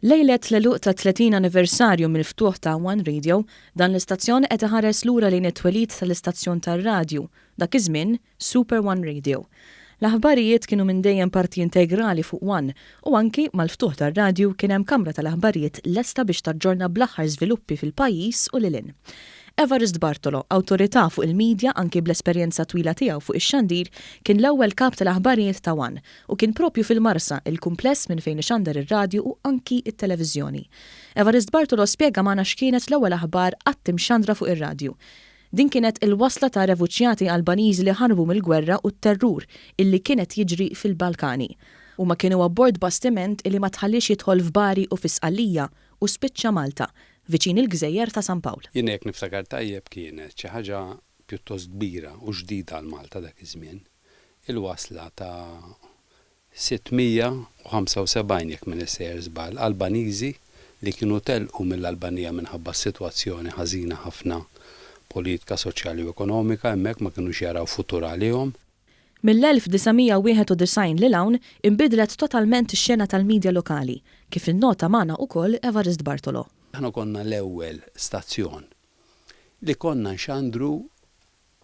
Lejlet l-eluq ta' 30 anniversarju mill-ftuħ ta' One Radio, dan l-istazzjon qed iħares lura lejn it-twelid tal-istazzjon tar-radju, dak iż-żmien Super One Radio. L-aħbarijiet kienu minn dejjem parti integrali fuq One u anki mal-ftuħ tar-radju kien hemm kamra tal-aħbarijiet lesta biex taġġorna bl-aħħar żviluppi fil-pajjiż u lilin. Evarist Bartolo, awtorità fuq il-medja anki bl-esperjenza twila tiegħu fuq ix-xandir, kien l-ewwel kap tal-aħbarijiet ta' One u kien propju fil-Marsa, il-kumpless minn fejn ixandar ir-radju u anki it-televiżjoni. Evarist Bartolo spjega magħna x'kienet l-ewwel aħbar qatt imxandra fuq ir-radju. Din kienet il-wasla ta' refuġjati Albaniżi li ħarbu mill-gwerra u t-terrur illi kienet jiġri fil-Balkani. Huma kienu abbord bastiment illi ma tħallix jidħol f'Bari u f'Isqallija u spiċċa Malta, viċin il-Gżejjer ta' San Pawl. Jien hekk niftakar tajjeb kienet xi ħaġa pjuttost kbira u ġdida għal Malta dak iż-żmien. Il-wasla ta' 675 jekk minn isejjer żball Albaniżi li kienu telqu mill-Albanija minħabba s-sitwazzjoni ħażina ħafna politika, soċjali u ekonomika, hemmhekk ma kinux jaraw futur għalihom. Mill-1991 lil hawn inbidlet totalment ix-xena tal-medja lokali, kif innota magħna wkoll Evarist Bartolo. Aħna konna l-ewwel stazzjon li konna nxandru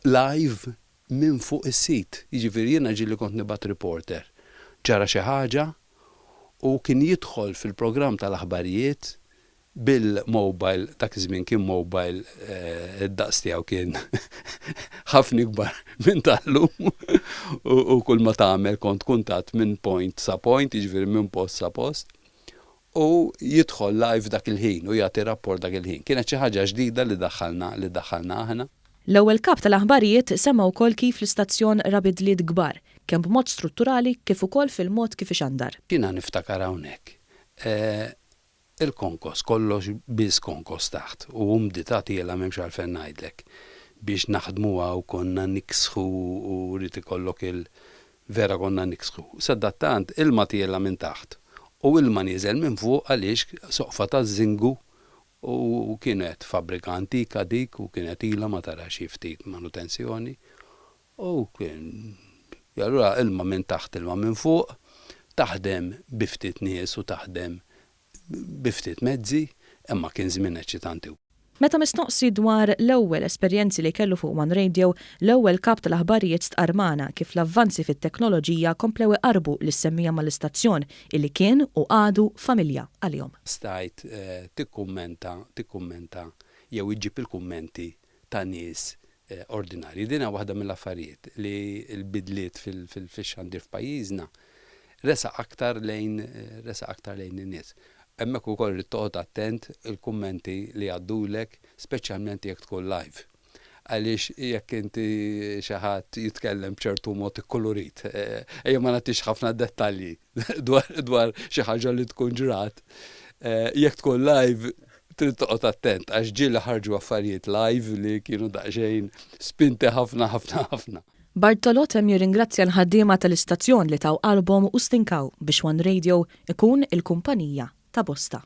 live minn fuq is-sit. Jiġifieri jiena ġieli kont nibgħat reporter. Ġara xi ħaġa u kien jidħol fil-programm tal-aħbarijiet bil-mobile, dak iż-żmien kien mobile id-daqs tiegħu kien ħafna ikbar minn tal-lum u kull ma tagħmel kont kuntatt minn point sa point, jiġifieri minn post sa post. U jidħol live dak il-ħin u jagħti rapport dak il-ħin. Kienet xi ħaġa ġdida li daħħalna aħna. L-ewwel kap tal-aħbarijiet semma wkoll kif l-istazzjon rabidliet kbar, kemm b'mod strutturali kif ukoll fil-mod kif ixandar. Jiena niftakar hawnhekk. Il-konkos, kollox biss konkos taħt u umdita tiela m'hemmx għalfejn ngħidlek biex naħdmuha u konna niksħu u rrid ikollok vera konna niksħu. Sadattant ilma tiela minn taħt. U ilma nieżel minn fuq għaliex soqfa ta' żingu u kienet fabbrika antika dik u kienet ilha ma tara xi ftit manutenzjoni. U kien allura ilma minn taħt ilma minn fuq taħdem bi ftit nies u taħdem bi ftit mezzi, imma kien żmien eċċitanti. Meta mistoqsi dwar l-ewwel esperjenzi li kellu fuq One Radio, l-ewwel kap tal-aħbarijiet stqarmana kif l-avvanzi fit-teknoloġija komplew iqarbu lis-semmija mal-istazzjon illi kien u għadu familja għalihom. Stajt tikkummenta jew iġġib il-kummenti ta' nies ordinarji. Dinha waħda mill-affarijiet li l-bidliet fil-xandir f'pajjiżna resa aktar lejn in-nies. Hemmhekk ukoll irid toqgħod attent il-kummenti li għaddulek, speċjalment jekk tkun live. Għaliex jekk inti xi ħadd jitkellem b'ċertu mod ikkolorit, ejja ma nagħtix ħafna dettalji dwar xi ħaġa li tkun ġrat. Jekk tkun live trid toqgħod attent għax ġieli ħarġu affarijiet live li kienu daqsxejn spinti ħafna. Bartolo temm jirringrazzja l-ħaddiema tal-istazzjon li taw qalbhom u stinkaw biex One Radio ikun il-kumpanija ta' bosta.